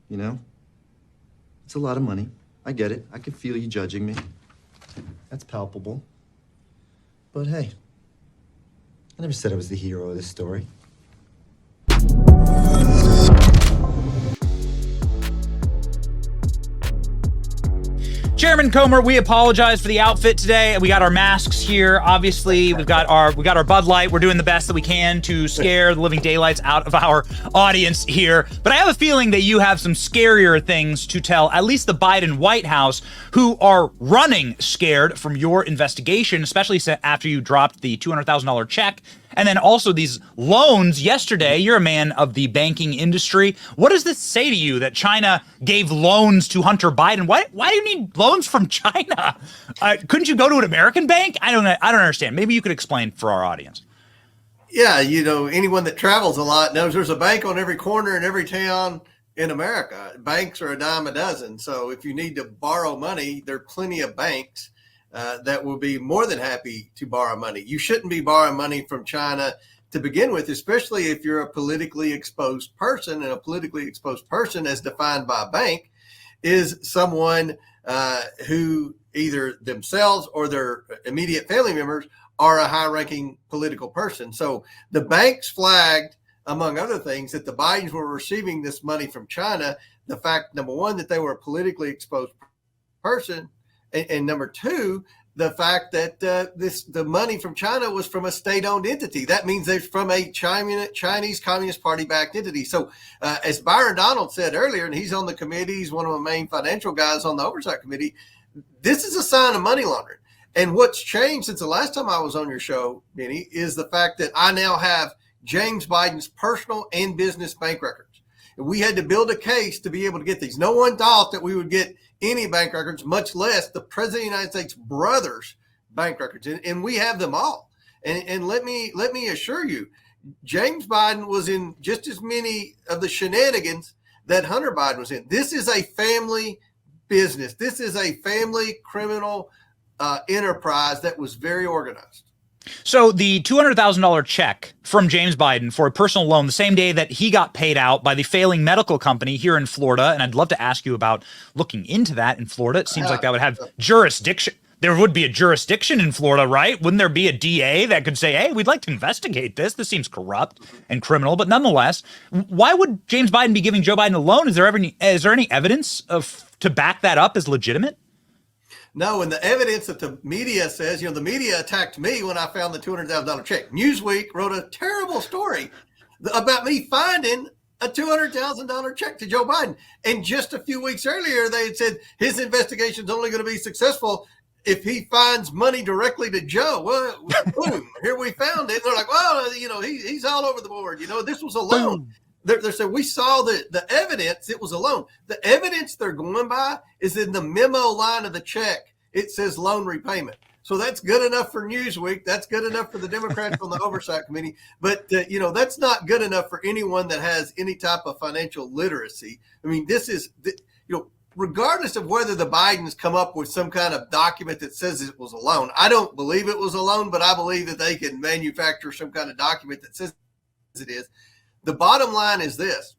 you know? It's a lot of money. I get it. I can feel you judging me. That's palpable. But hey, I never said I was the hero of this story. Chairman Comer, we apologize for the outfit today. We got our masks here. Obviously, we've got our Bud Light. We're doing the best that we can to scare the living daylights out of our audience here. But I have a feeling that you have some scarier things to tell, at least the Biden White House, who are running scared from your investigation, especially after you dropped the $200,000 check. And then also these loans yesterday. You're a man of the banking industry. What does this say to you that China gave loans to Hunter Biden? Why do you need loans from China? Couldn't you go to an American bank? I don't understand. Maybe you could explain for our audience. Yeah, anyone that travels a lot knows there's a bank on every corner in every town in America. Banks are a dime a dozen. So if you need to borrow money, there are plenty of banks that will be more than happy to borrow money. You shouldn't be borrowing money from China to begin with, especially if you're a politically exposed person. And a politically exposed person, as defined by a bank, is someone who either themselves or their immediate family members are a high-ranking political person. So the banks flagged, among other things, that the Bidens were receiving this money from China. The fact, number one, that they were a politically exposed person, and number two, the fact that the money from China was from a state-owned entity. That means they're from a Chinese Communist Party-backed entity. So as Byron Donald said earlier, and he's on the committee, he's one of the main financial guys on the Oversight Committee, this is a sign of money laundering. And what's changed since the last time I was on your show, Benny, is the fact that I now have James Biden's personal and business bank records. And we had to build a case to be able to get these. No one thought that we would get any bank records, much less the President of the United States brothers' bank records. And we have them all. And let me assure you, James Biden was in just as many of the shenanigans that Hunter Biden was in. This is a family business. This is a family criminal enterprise that was very organized. So the $200,000 check from James Biden for a personal loan the same day that he got paid out by the failing medical company here in Florida, and I'd love to ask you about looking into that in Florida. It seems like that would have jurisdiction. There would be a jurisdiction in Florida, right? Wouldn't there be a DA that could say, hey, we'd like to investigate this? This seems corrupt and criminal. But nonetheless, why would James Biden be giving Joe Biden a loan? Is there any evidence to back that up as legitimate? No, and the evidence that the media says, the media attacked me when I found the $200,000 check. Newsweek wrote a terrible story about me finding a $200,000 check to Joe Biden. And just a few weeks earlier, they had said his investigation is only going to be successful if he finds money directly to Joe. Well, boom, here we found it. And they're like, well, he's all over the board. This was a loan. They said, we saw the evidence. It was a loan. The evidence they're going by is in the memo line of the check. It says loan repayment. So that's good enough for Newsweek. That's good enough for the Democrats on the Oversight Committee. But, that's not good enough for anyone that has any type of financial literacy. I mean, this is, regardless of whether the Bidens come up with some kind of document that says it was a loan. I don't believe it was a loan, but I believe that they can manufacture some kind of document that says it is. The bottom line is this.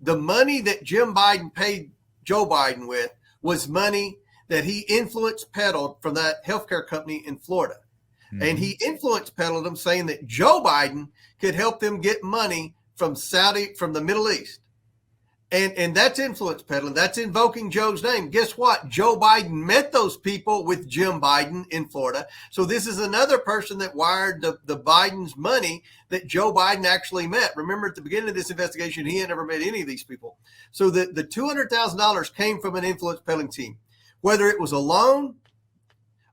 The money that Jim Biden paid Joe Biden with was money that he influenced peddled from that healthcare company in Florida. Mm-hmm. And he influenced peddled them, saying that Joe Biden could help them get money from the Middle East. And that's influence peddling. That's invoking Joe's name. Guess what? Joe Biden met those people with Jim Biden in Florida. So this is another person that wired the Biden's money that Joe Biden actually met. Remember, at the beginning of this investigation, he had never met any of these people. So the $200,000 came from an influence peddling team. Whether it was a loan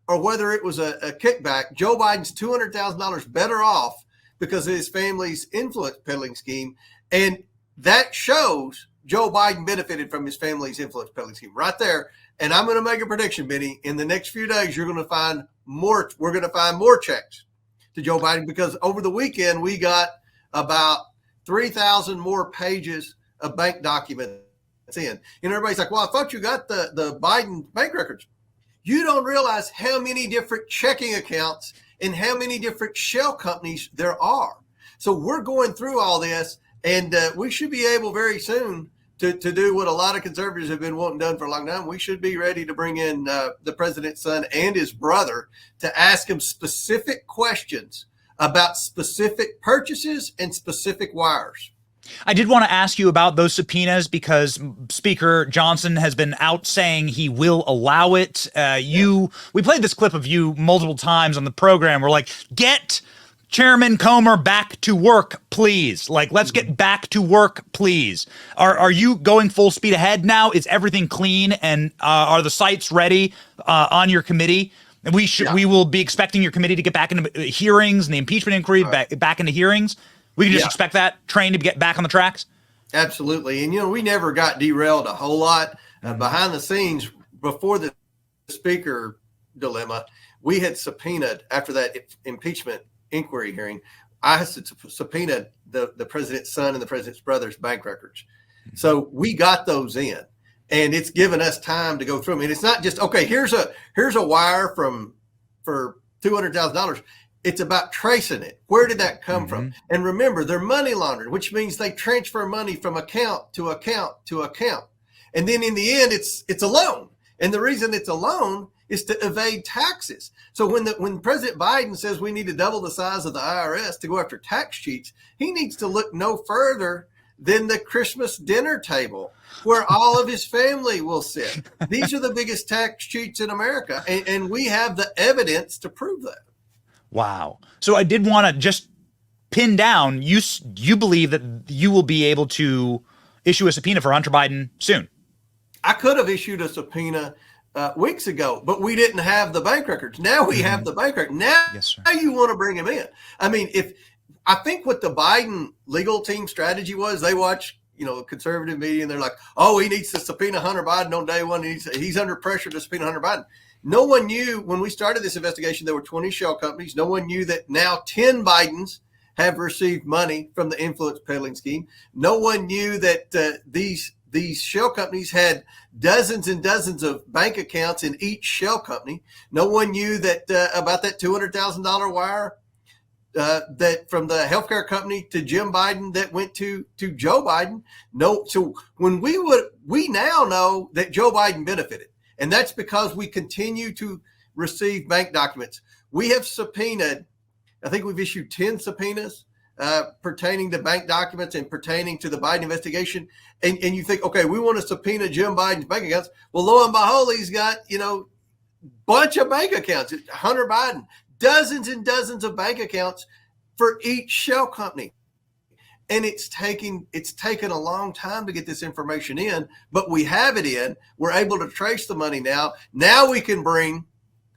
or whether it was a kickback, Joe Biden's $200,000 better off because of his family's influence peddling scheme. And that shows Joe Biden benefited from his family's influence peddling scheme right there. And I'm going to make a prediction, Benny. In the next few days, you're going to find more. We're going to find more checks to Joe Biden because over the weekend, we got about 3,000 more pages of bank documents in. And everybody's like, well, I thought you got the Biden bank records. You don't realize how many different checking accounts and how many different shell companies there are. So we're going through all this, and we should be able very soon to do what a lot of conservatives have been wanting done for a long time. We should be ready to bring in the president's son and his brother to ask him specific questions about specific purchases and specific wires. I did want to ask you about those subpoenas because Speaker Johnson has been out saying he will allow it. We played this clip of you multiple times on the program. We're like, get Chairman Comer back to work, please. Like, let's get back to work, please. Are you going full speed ahead now? Is everything clean? And are the sites ready on your committee? And we will be expecting your committee to get back into hearings and the impeachment inquiry back into hearings. We can just expect that train to get back on the tracks. Absolutely. And, we never got derailed a whole lot behind the scenes before the speaker dilemma. We had subpoenaed after that impeachment inquiry hearing. I had subpoenaed the president's son and the president's brother's bank records. So we got those in, and it's given us time to go through them. And it's not just, okay, here's a wire for $200,000. It's about tracing it. Where did that come from? And remember, they're money laundering, which means they transfer money from account to account to account. And then in the end, it's a loan. And the reason it's a loan is to evade taxes. So when President Biden says we need to double the size of the IRS to go after tax cheats, he needs to look no further than the Christmas dinner table where all of his family will sit. These are the biggest tax cheats in America, and we have the evidence to prove that. Wow. So I did want to just pin down, you believe that you will be able to issue a subpoena for Hunter Biden soon. I could have issued a subpoena weeks ago, but we didn't have the bank records. Now we have the bank record. Now you want to bring him in. I mean, I think what the Biden legal team strategy was, they watch, conservative media, and they're like, oh, he needs to subpoena Hunter Biden on day one. He's under pressure to subpoena Hunter Biden. No one knew when we started this investigation, there were 20 shell companies. No one knew that now 10 Bidens have received money from the influence peddling scheme. No one knew that these shell companies had dozens and dozens of bank accounts in each shell company. No one knew that about that $200,000 wire that from the healthcare company to Jim Biden that went to Joe Biden. No, so when we now know that Joe Biden benefited. And that's because we continue to receive bank documents. We have subpoenaed, I think we've issued 10 subpoenas pertaining to bank documents and pertaining to the Biden investigation. And you think, okay, we want to subpoena Jim Biden's bank accounts. Well, lo and behold, he's got, bunch of bank accounts. Hunter Biden, dozens and dozens of bank accounts for each shell company. And it's taken a long time to get this information in, but we have it in. We're able to trace the money now. Now we can bring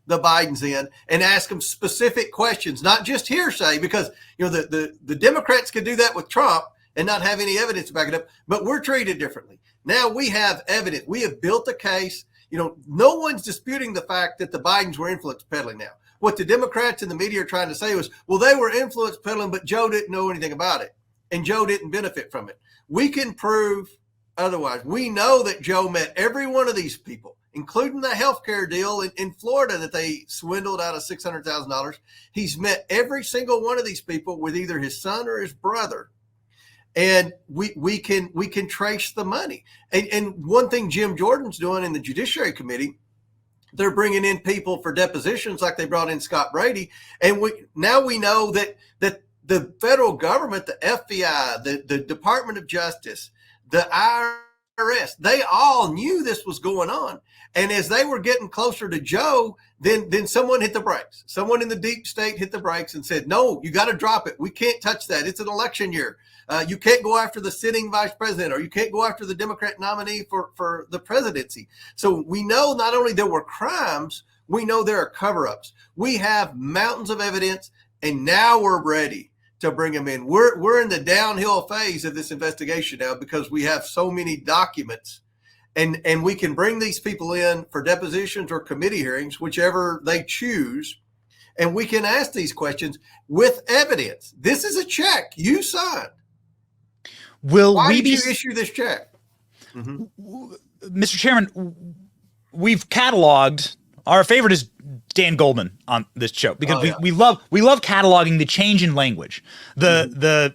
the Bidens in and ask them specific questions, not just hearsay, because the Democrats could do that with Trump and not have any evidence to back it up, but we're treated differently. Now we have evidence. We have built a case. No one's disputing the fact that the Bidens were influence peddling now. What the Democrats and the media are trying to say was, well, they were influence peddling, but Joe didn't know anything about it. And Joe didn't benefit from it. We can prove otherwise. We know that Joe met every one of these people, including the healthcare deal in Florida that they swindled out of $600,000. He's met every single one of these people with either his son or his brother. And we can trace the money. And one thing Jim Jordan's doing in the Judiciary Committee, they're bringing in people for depositions like they brought in Scott Brady. And we know that the federal government, the FBI, the Department of Justice, the IRS, they all knew this was going on. And as they were getting closer to Joe, then someone hit the brakes. Someone in the deep state hit the brakes and said, no, you got to drop it. We can't touch that. It's an election year. You can't go after the sitting vice president, or you can't go after the Democrat nominee for the presidency. So we know not only there were crimes, we know there are cover-ups. We have mountains of evidence, and now we're ready to bring them in. We're in the downhill phase of this investigation now because we have so many documents, and we can bring these people in for depositions or committee hearings, whichever they choose, and we can ask these questions with evidence. This is a check you signed. Why did you issue this check? Mr. Chairman, we've cataloged, our favorite is Dan Goldman on this show because we love cataloging the change in language, the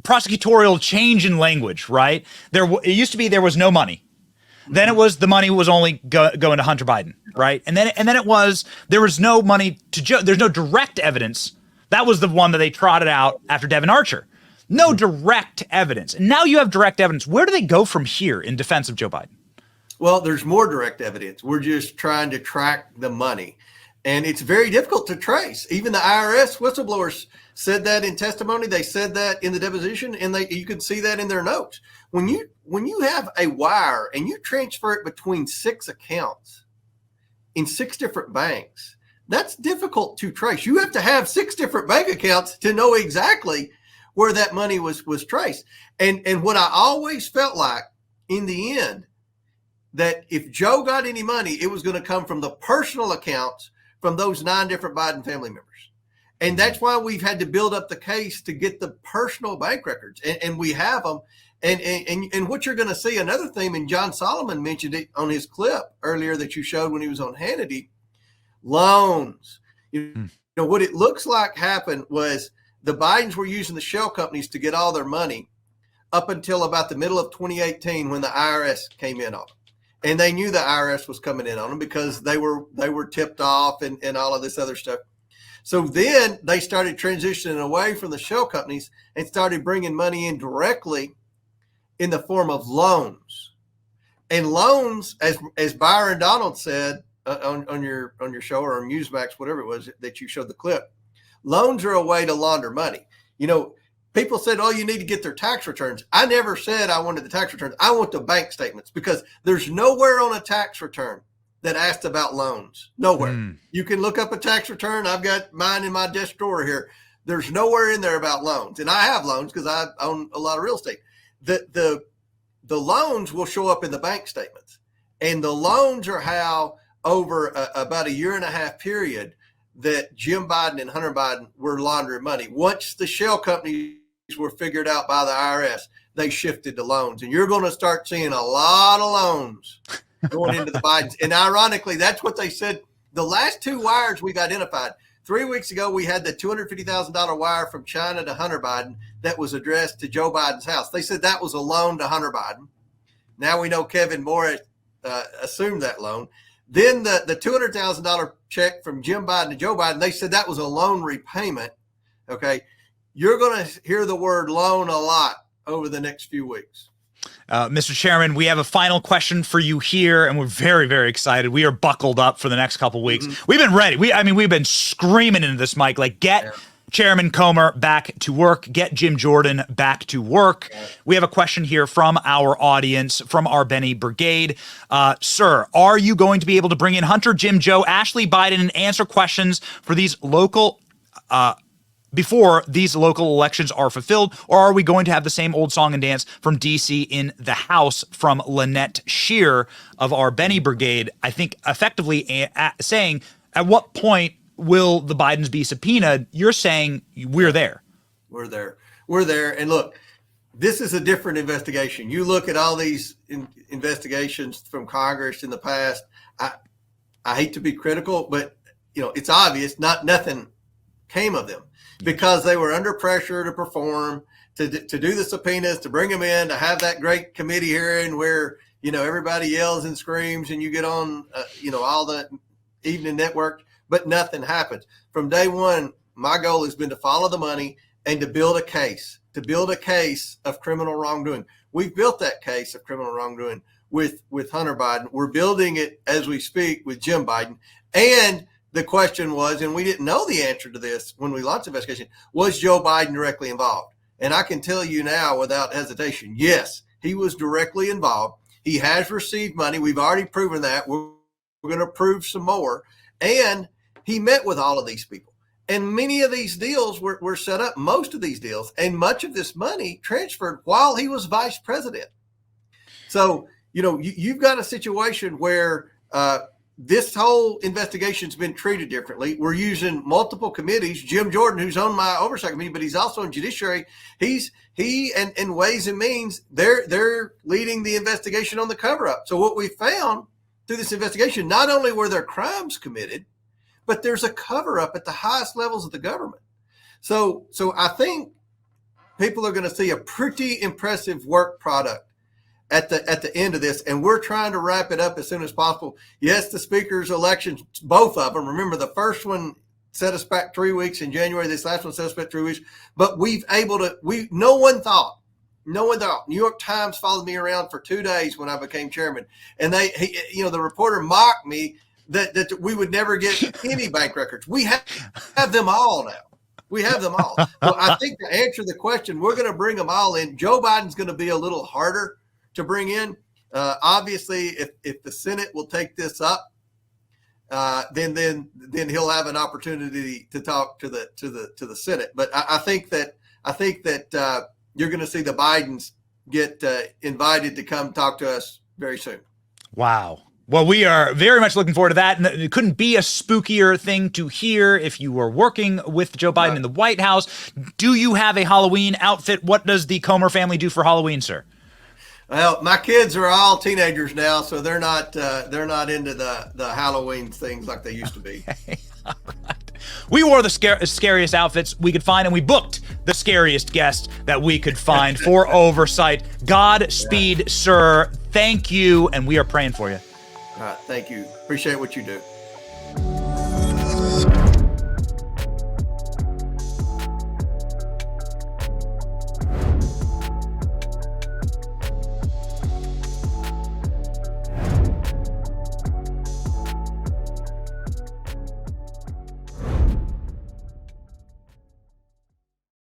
prosecutorial change in language, right? It used to be there was no money. Then it was the money was only going to Hunter Biden, right? And then it was there was no money to Joe. There's no direct evidence. That was the one that they trotted out after Devin Archer. No direct evidence. And now you have direct evidence. Where do they go from here in defense of Joe Biden? Well, there's more direct evidence. We're just trying to track the money. And it's very difficult to trace. Even the IRS whistleblowers said that in testimony. They said that in the deposition, and you can see that in their notes. When you have a wire and you transfer it between 6 accounts in 6 different banks, that's difficult to trace. You have to have 6 different bank accounts to know exactly where that money was traced. And what I always felt like in the end, that if Joe got any money, it was going to come from the personal accounts from those 9 different Biden family members. And that's why we've had to build up the case to get the personal bank records. And we have them. And what you're going to see, another theme, and John Solomon mentioned it on his clip earlier that you showed when he was on Hannity, loans. You know, what it looks like happened was the Bidens were using the shell companies to get all their money up until about the middle of 2018 when the IRS came in on them. And they knew the IRS was coming in on them because they were tipped off and all of this other stuff. So then they started transitioning away from the shell companies and started bringing money in directly in the form of loans. And loans, as Byron Donald said on your show or on Newsmax, whatever it was that you showed the clip, loans are a way to launder money. You know, people said, oh, you need to get their tax returns. I never said I wanted the tax returns. I want the bank statements because there's nowhere on a tax return that asked about loans. Nowhere. You can look up a tax return. I've got mine in my desk drawer here. There's nowhere in there about loans. And I have loans because I own a lot of real estate. The loans will show up in the bank statements. And the loans are how over about a 1.5 year period that Jim Biden and Hunter Biden were laundering money. Once the shell companies were figured out by the IRS, they shifted to loans. And you're going to start seeing a lot of loans going into the Bidens. And ironically, that's what they said. The last 2 wires we've identified. 3 weeks ago, we had the $250,000 wire from China to Hunter Biden that was addressed to Joe Biden's house. They said that was a loan to Hunter Biden. Now we know Kevin Morris assumed that loan. Then the $200,000 check from Jim Biden to Joe Biden, they said that was a loan repayment. Okay. You're going to hear the word loan a lot over the next few weeks. Mr. Chairman, we have a final question for you here, and we're very, very excited. We are buckled up for the next couple weeks. We've been ready. We've been screaming into this mic, like, get Chairman Comer back to work, get Jim Jordan back to work. We have a question here from our audience, from our Benny Brigade. Sir, are you going to be able to bring in Hunter, Jim, Joe, Ashley, Biden, and answer questions for these local before these local elections are fulfilled, or are we going to have the same old song and dance from D.C. in the House? From Lynette Shear of our Benny Brigade, I think effectively saying, at what point will the Bidens be subpoenaed? You're saying we're there. We're there. And look, this is a different investigation. You look at all these investigations from Congress in the past. I hate to be critical, but you know, it's obvious nothing came of them, because they were under pressure to perform, to do the subpoenas, to bring them in, to have that great committee hearing where, you know, everybody yells and screams and you get on, all the evening network, but nothing happens. From day one, my goal has been to follow the money and to build a case of criminal wrongdoing. We've built that case of criminal wrongdoing with Hunter Biden. We're building it as we speak with Jim Biden. And the question was, and we didn't know the answer to this when we launched the investigation, was Joe Biden directly involved? And I can tell you now without hesitation, yes, he was directly involved. He has received money. We've already proven that. We're going to prove some more. And he met with all of these people. And many of these deals were set up, most of these deals, and much of this money transferred while he was vice president. So, you know, you've got a situation where this whole investigation's been treated differently. We're using multiple committees. Jim Jordan, who's on my oversight committee, but he's also in judiciary. He and Ways and Means, they're leading the investigation on the cover up. So what we found through this investigation, not only were there crimes committed, but there's a cover up at the highest levels of the government. So I think people are going to see a pretty impressive work product at the end of this, and we're trying to wrap it up as soon as possible. Yes, the speaker's elections, both of them. Remember, the first one set us back 3 weeks in January. This last one set us back 3 weeks. But no one thought. New York Times followed me around for 2 days when I became chairman, and the reporter mocked me that we would never get any bank records. We have them all now. We have them all. So I think to answer the question, we're going to bring them all in. Joe Biden's going to be a little harder to bring in. Obviously, if the Senate will take this up, then he'll have an opportunity to talk to the Senate. But I think that you're going to see the Bidens get invited to come talk to us very soon. Wow. Well, we are very much looking forward to that. And it couldn't be a spookier thing to hear if you were working with Joe Biden in the White House. Do you have a Halloween outfit? What does the Comer family do for Halloween, sir? Well, my kids are all teenagers now, so they're not into the Halloween things like they used to be. All right. We wore the scariest outfits we could find, and we booked the scariest guest that we could find for Oversight. Godspeed, sir. Thank you, and we are praying for you. All right, thank you. Appreciate what you do.